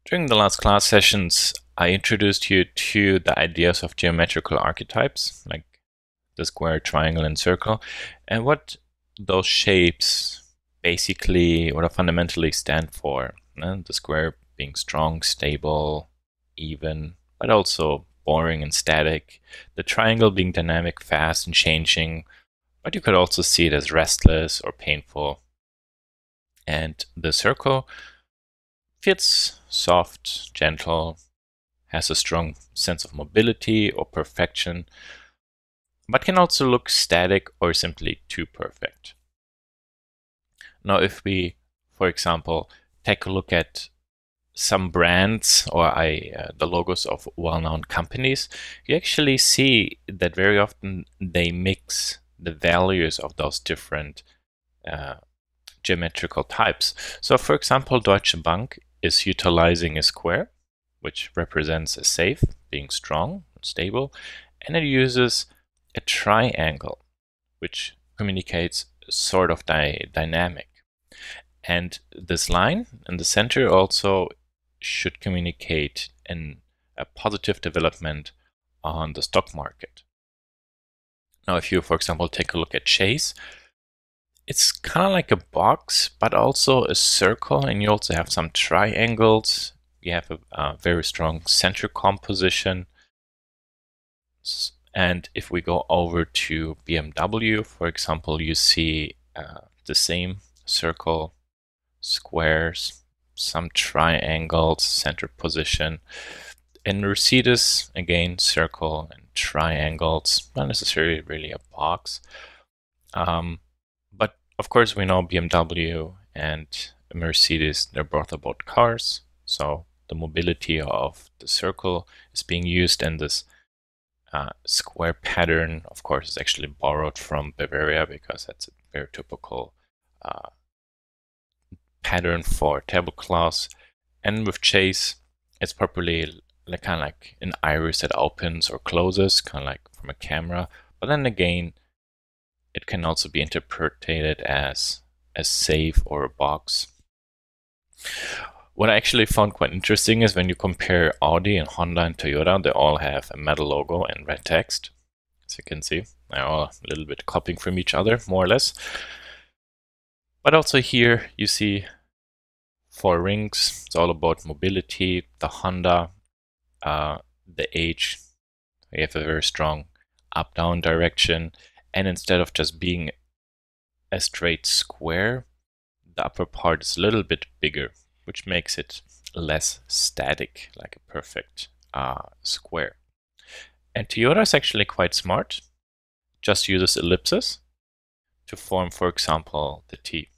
During the last class sessions, I introduced you to the ideas of geometrical archetypes, like the square, triangle, and circle, and what those shapes basically, what fundamentally stand for. The square being strong, stable, even, but also boring and static. The triangle being dynamic, fast, and changing, but you could also see it as restless or painful. And the circle feels soft, gentle, has a strong sense of mobility or perfection, but can also look static or simply too perfect. Now, if we, for example, take a look at some brands or the logos of well-known companies, you actually see that very often they mix the values of those different geometrical types. So, for example, Deutsche Bank is utilizing a square, which represents a safe, being strong and stable, and it uses a triangle, which communicates sort of dynamic. And this line in the center also should communicate a positive development on the stock market. Now, if you, for example, take a look at Chase, it's kind of like a box, but also a circle, and you also have some triangles. You have a very strong center composition. And if we go over to BMW, for example, you see the same circle, squares, some triangles, center position. In Mercedes, again, circle and triangles, not necessarily really a box. But of course, we know BMW and Mercedes, they're both about cars. So the mobility of the circle is being used, and this square pattern, of course, is actually borrowed from Bavaria because that's a very typical pattern for tablecloths. And with Chase, it's properly kind of like an iris that opens or closes, kind of like from a camera. But then again, it can also be interpreted as a safe or a box. What I actually found quite interesting is when you compare Audi and Honda and Toyota, they all have a metal logo and red text. As you can see, they're all a little bit copying from each other, more or less. But also here you see 4 rings. It's all about mobility. The Honda, the H, we have a very strong up-down direction. And instead of just being a straight square, the upper part is a little bit bigger, which makes it less static, like a perfect square. And Toyota is actually quite smart. Just uses ellipses to form, for example, the T.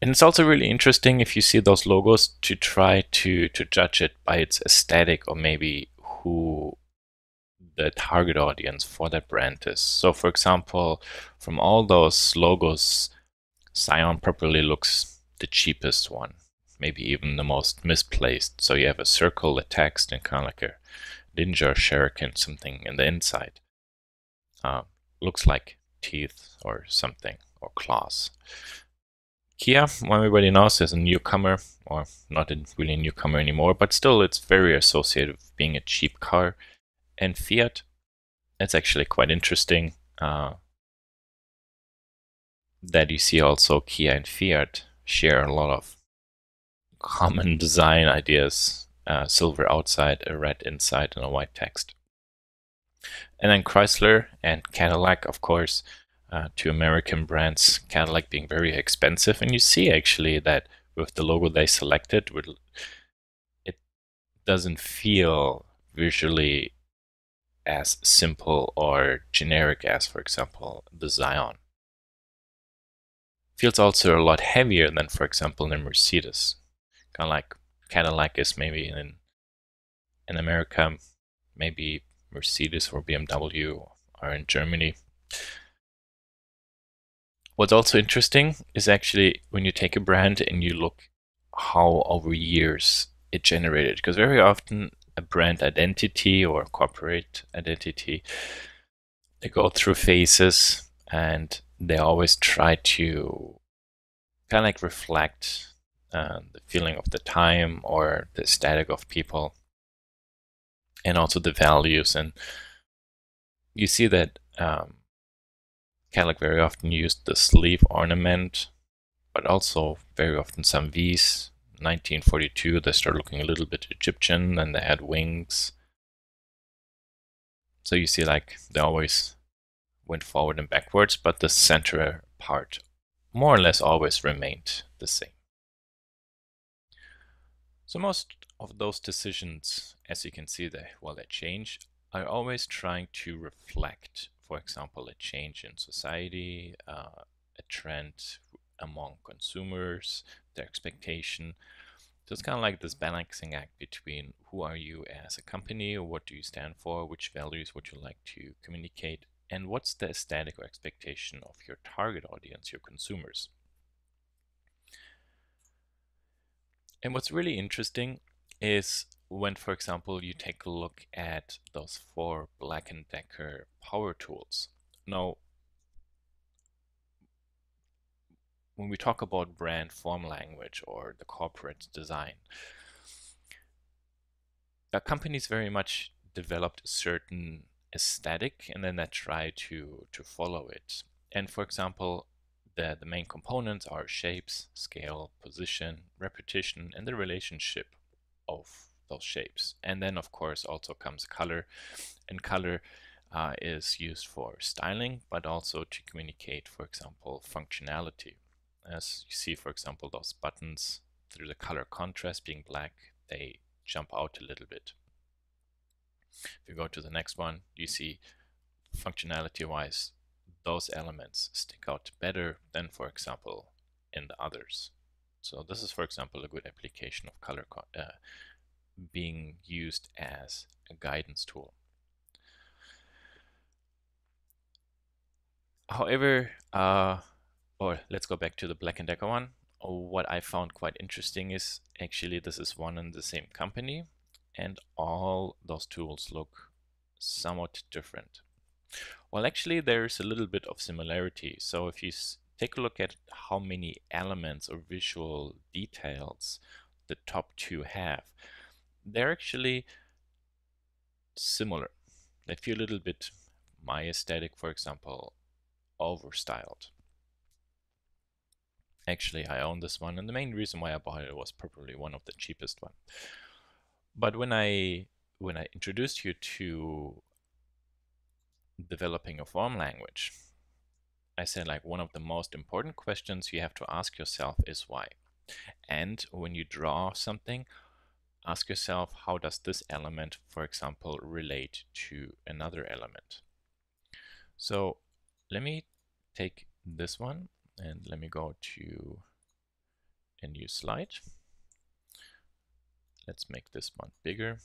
And it's also really interesting if you see those logos to try to judge it by its aesthetic or maybe who the target audience for that brand is. So for example, from all those logos, Scion probably looks the cheapest one, maybe even the most misplaced. So you have a circle, a text, and kind of like a ninja or shuriken, something in the inside. Looks like teeth or something, or claws. Kia, well, everybody knows, is a newcomer, or not really a newcomer anymore, but still it's very associated with being a cheap car. And Fiat, it's actually quite interesting that you see also Kia and Fiat share a lot of common design ideas, silver outside, a red inside, and a white text. And then Chrysler and Cadillac, of course, 2 American brands, Cadillac being very expensive. And you see actually that with the logo they selected, it doesn't feel visually as simple or generic as, for example, the Scion. Feels also a lot heavier than, for example, the Mercedes. Kind of like Cadillac is maybe in America, maybe Mercedes or BMW are in Germany. What's also interesting is actually when you take a brand and you look how over years it generated, because very often a brand identity or corporate identity, they go through phases and they always try to kind of like reflect the feeling of the time or the aesthetic of people, and also the values. And you see that Cadillac very often used the sleeve ornament, but also very often some V's. 1942, they start looking a little bit Egyptian, and they had wings. So you see, like, they always went forward and backwards, but the center part more or less always remained the same. So most of those decisions, as you can see, they change, are always trying to reflect, for example, a change in society, a trend among consumers, their expectation. So it's kind of like this balancing act between who are you as a company, or what do you stand for, which values would you like to communicate, and what's the aesthetic or expectation of your target audience, your consumers. And what's really interesting is when, for example, you take a look at those 4 Black & Decker power tools. Now, when we talk about brand form language or the corporate design, companies very much developed a certain aesthetic, and then they try to follow it. And for example, the main components are shapes, scale, position, repetition, and the relationship of those shapes. And then of course also comes color, and color is used for styling, but also to communicate, for example, functionality. As you see, for example, those buttons, through the color contrast being black, they jump out a little bit. If you go to the next one, you see functionality wise, those elements stick out better than, for example, in the others. So this is, for example, a good application of color being used as a guidance tool. However, or let's go back to the Black & Decker one. What I found quite interesting is actually this is one and the same company, and all those tools look somewhat different. Well, actually, there's a little bit of similarity. So if you take a look at how many elements or visual details the top 2 have, they're actually similar. They feel a little bit my aesthetic, for example, overstyled. Actually, I own this one, and the main reason why I bought it was probably one of the cheapest one. But when I introduced you to developing a form language, I said, like, one of the most important questions you have to ask yourself is why. And when you draw something, ask yourself, how does this element, for example, relate to another element? So let me take this one and let me go to a new slide. Let's make this one bigger.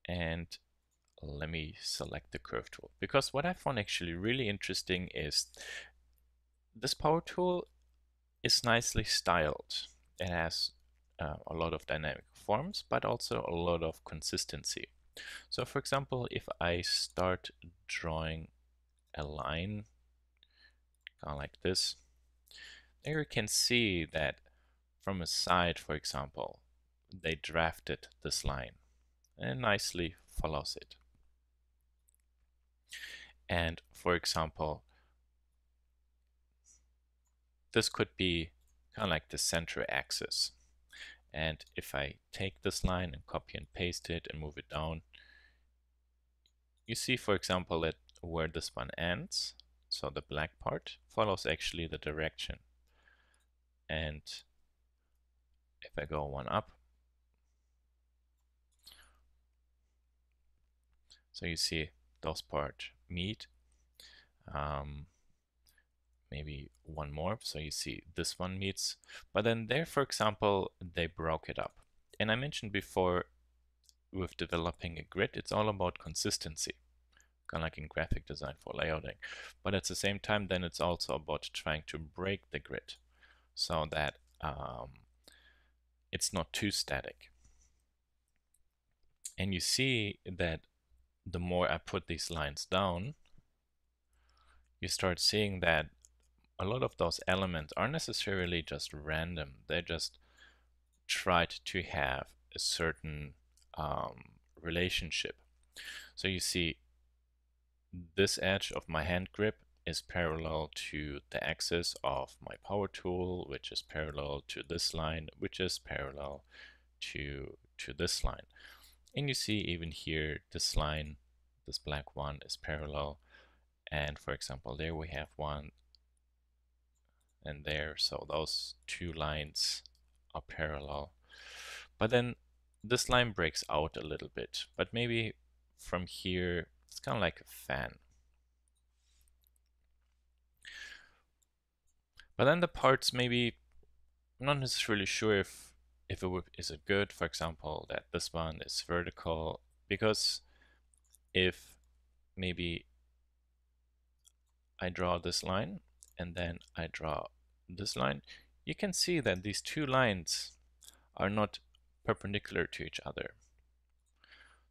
And let me select the curve tool, because what I found actually really interesting is this power tool is nicely styled. It has a lot of dynamic forms, but also a lot of consistency. So for example, if I start drawing a line kind of like this, there you can see that from a side, for example, they drafted this line and it nicely follows it. And for example, this could be kind of like the center axis. And if I take this line and copy and paste it and move it down, you see, for example, that where this one ends, so the black part, follows actually the direction. And if I go one up, so you see those parts meet. Maybe one more, so you see this one meets. But then there, for example, they broke it up. And I mentioned before, with developing a grid, it's all about consistency, kind of like in graphic design for layouting. But at the same time, then it's also about trying to break the grid so that it's not too static. And you see that the more I put these lines down, you start seeing that a lot of those elements aren't necessarily just random. They just tried to have a certain relationship. So you see, this edge of my hand grip is parallel to the axis of my power tool, which is parallel to this line, which is parallel to this line. And you see even here, this line, this black one, is parallel. And for example, there we have one, and there, so those two lines are parallel. But then this line breaks out a little bit, but maybe from here, it's kind of like a fan. But then the parts, maybe I'm not necessarily sure if is it good, for example, that this one is vertical, because if maybe I draw this line and then I draw this line, you can see that these two lines are not perpendicular to each other.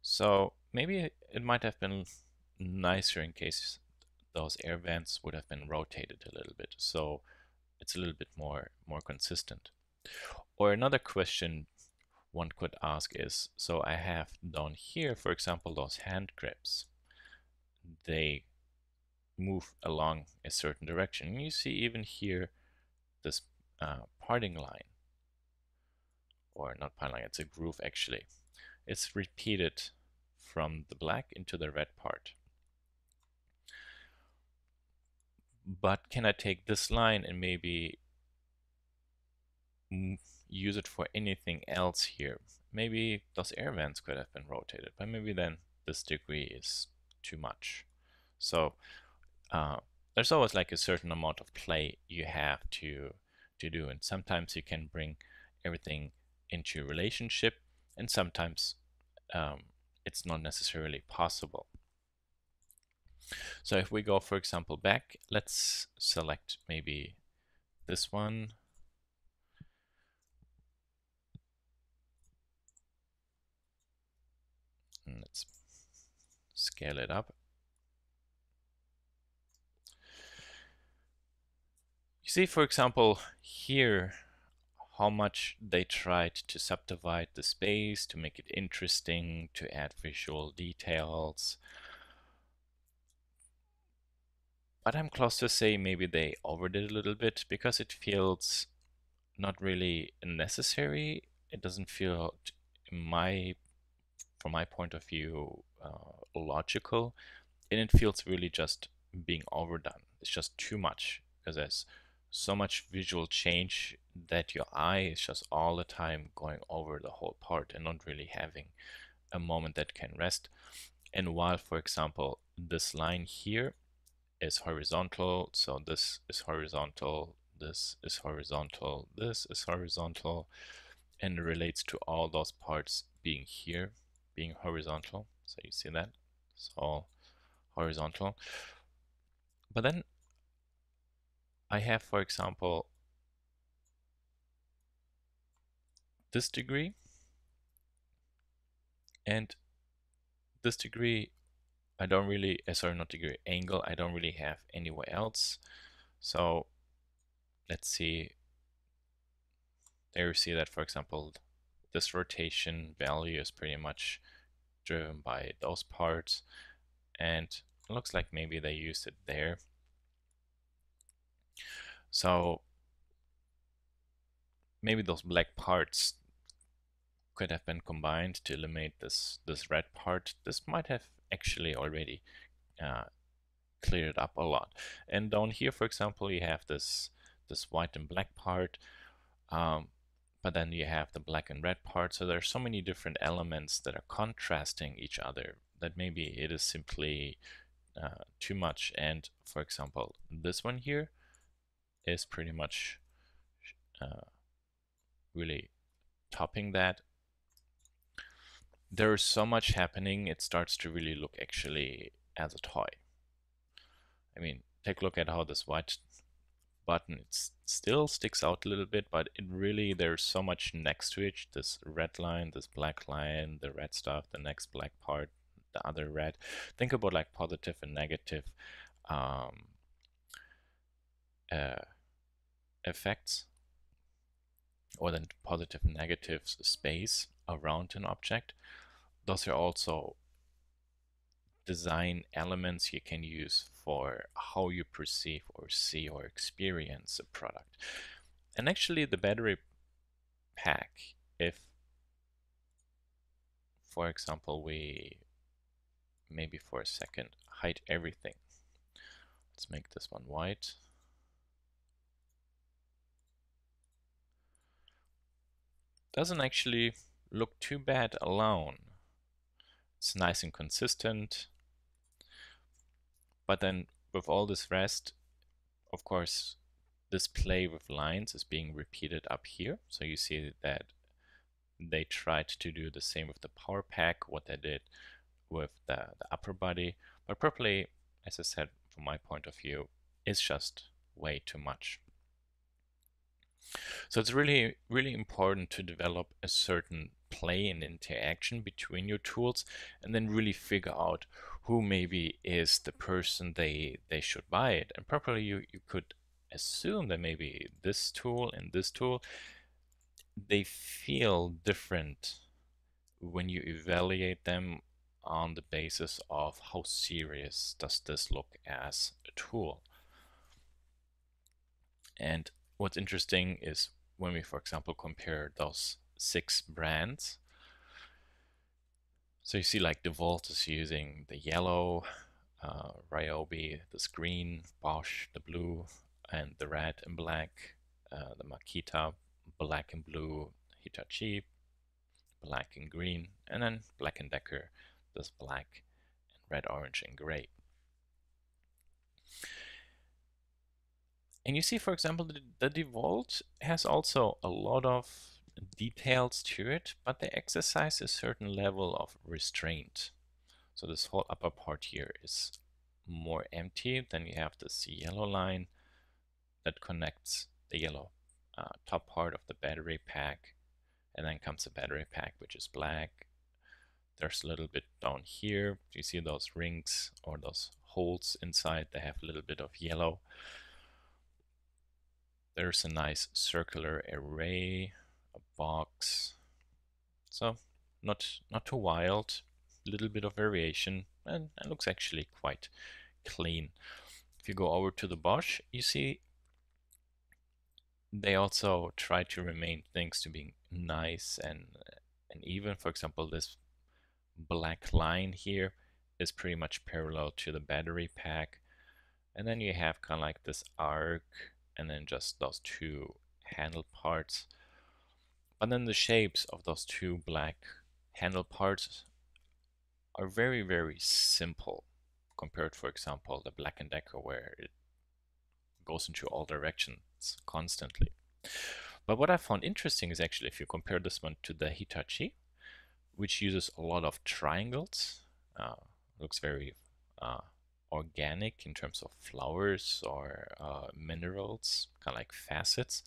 So maybe it might have been nicer in case those air vents would have been rotated a little bit, so it's a little bit more consistent. Or another question one could ask is, so I have down here, for example, those hand grips. They move along a certain direction. And you see even here this parting line, or not parting line, it's a groove actually. It's repeated from the black into the red part. But can I take this line and maybe use it for anything else here? Maybe those air vents could have been rotated, but maybe then this degree is too much. So there's always like a certain amount of play you have to do, and sometimes you can bring everything into relationship, and sometimes it's not necessarily possible. So if we go, for example, back, let's select maybe this one. And let's scale it up. You see, for example, here, how much they tried to subdivide the space to make it interesting, to add visual details. But I'm close to say maybe they overdid a little bit, because it feels not really necessary. It doesn't feel, from my point of view, logical, and it feels really just being overdone. It's just too much, because there's so much visual change that your eye is just all the time going over the whole part and not really having a moment that can rest. And while, for example, this line here is horizontal, so this is horizontal, this is horizontal, this is horizontal, and it relates to all those parts being here, being horizontal. So you see that? It's all horizontal. But then I have, for example, this degree and this degree. I don't really, sorry, not degree, angle, I don't really have anywhere else. So let's see. There you see that, for example, this rotation value is pretty much driven by those parts, and it looks like maybe they used it there. So maybe those black parts could have been combined to eliminate this red part. This might have actually already cleared up a lot. And down here, for example, you have this white and black part, but then you have the black and red part. So there are so many different elements that are contrasting each other that maybe it is simply too much. And for example, this one here is pretty much really topping that. There is so much happening, it starts to really look actually as a toy. I mean, take a look at how this white button, it still sticks out a little bit, but it really, there's so much next to it. This red line, this black line, the red stuff, the next black part, the other red. Think about like positive and negative effects, or then positive and negative space around an object. Those are also design elements you can use for how you perceive or see or experience a product. And actually the battery pack, if for example we maybe for a second hide everything, let's make this one white, doesn't actually look too bad alone. It's nice and consistent, but then with all this rest, of course, this play with lines is being repeated up here. So you see that they tried to do the same with the power pack, what they did with the upper body, but probably, as I said, from my point of view, is just way too much. So it's really, really important to develop a certain play and interaction between your tools, and then really figure out who maybe is the person they should buy it. And probably you could assume that maybe this tool and this tool, they feel different when you evaluate them on the basis of how serious does this look as a tool. And what's interesting is when we, for example, compare those 6 brands. So you see like DeWalt is using the yellow, Ryobi, this green, Bosch, the blue, and the red and black, the Makita, black and blue, Hitachi, black and green, and then Black & Decker, this black and red, orange, and gray. And you see, for example, the DeWalt has also a lot of details to it, but they exercise a certain level of restraint. So this whole upper part here is more empty. Then you have this yellow line that connects the yellow top part of the battery pack. And then comes the battery pack, which is black. There's a little bit down here. You see those rings or those holes inside, they have a little bit of yellow. There's a nice circular array, a box. So not too wild, a little bit of variation, and it looks actually quite clean. If you go over to the Bosch, you see they also try to remain things to being nice and even. For example, this black line here is pretty much parallel to the battery pack. And then you have kind of like this arc and then just those 2 handle parts. But then the shapes of those 2 black handle parts are very, very simple compared, for example, the Black & Decker, where it goes into all directions constantly. But what I found interesting is actually if you compare this one to the Hitachi, which uses a lot of triangles, looks very organic in terms of flowers or minerals, kind of like facets.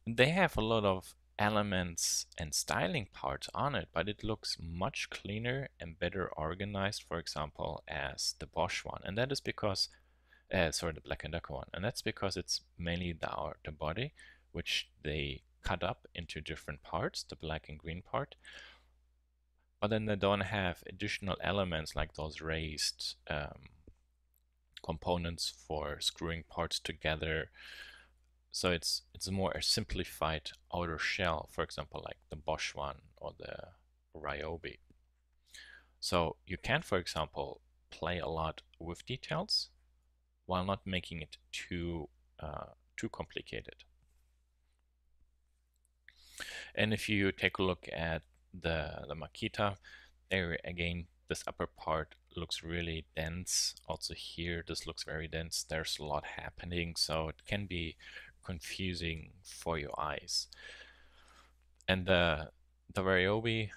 They have a lot of elements and styling parts on it, but it looks much cleaner and better organized, for example, as the Bosch one. And that is because, sorry, the Black & Decker one. And that's because it's mainly the body, which they cut up into different parts, the black and green part. But then they don't have additional elements like those raised components for screwing parts together. So it's more a simplified outer shell, for example, like the Bosch one or the Ryobi. So you can, for example, play a lot with details while not making it too complicated. And if you take a look at the Makita, there again, this upper part looks really dense. Also here, this looks very dense. There's a lot happening, so it can be confusing for your eyes. And the Ryobi,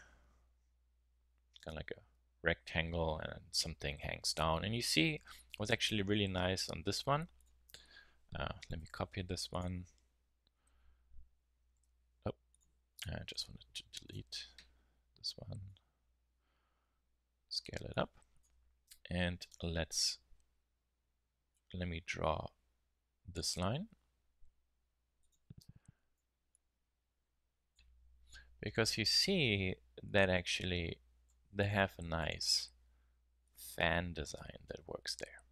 kind of like a rectangle and something hangs down. And you see what's actually really nice on this one. Let me copy this one. Oh, I just wanted to delete this one. Scale it up. And let me draw this line, because you see that actually they have a nice fan design that works there.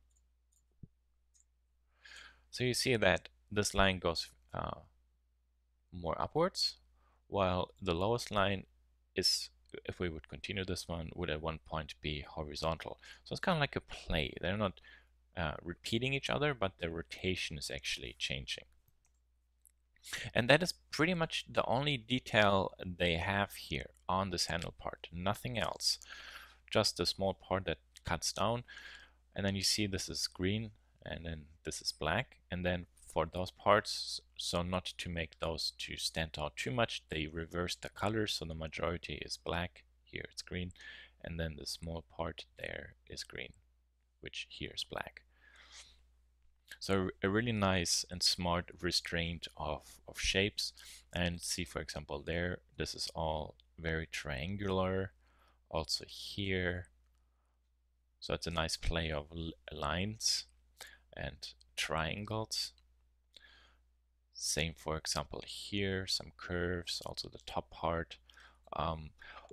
So you see that this line goes more upwards, while the lowest line is, if we would continue this one, would at one point be horizontal. So it's kind of like a play. They're not repeating each other, but the rotation is actually changing. And that is pretty much the only detail they have here on this handle part, nothing else. Just a small part that cuts down, and then you see this is green, and then this is black, and then for those parts, so not to make those two stand out too much, they reverse the colors, so the majority is black, here it's green, and then the small part there is green, which here is black. So a really nice and smart restraint of shapes. And see, for example, there, this is all very triangular. Also here. So it's a nice play of lines and triangles. Same, for example, here, some curves, also the top part.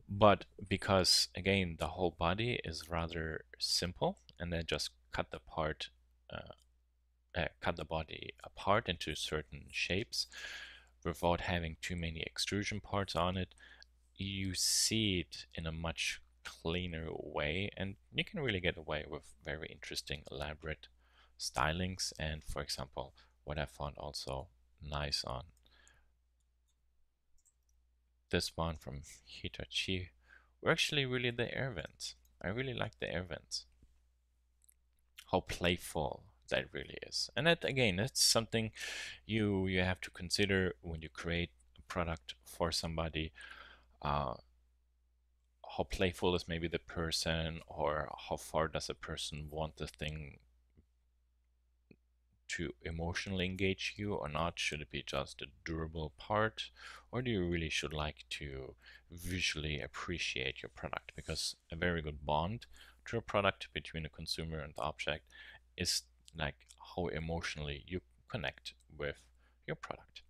But because, again, the whole body is rather simple, and then just cut the body apart into certain shapes without having too many extrusion parts on it, you see it in a much cleaner way, and you can really get away with very interesting, elaborate stylings. And for example, what I found also nice on this one from Hitachi were actually really the air vents. I really like the air vents. How playful that really is. And that, again, that's something you have to consider when you create a product for somebody. How playful is maybe the person, or how far does a person want the thing to emotionally engage you or not? Should it be just a durable part, or do you really should like to visually appreciate your product? Because a very good bond to a product between the consumer and the object is like how emotionally you connect with your product.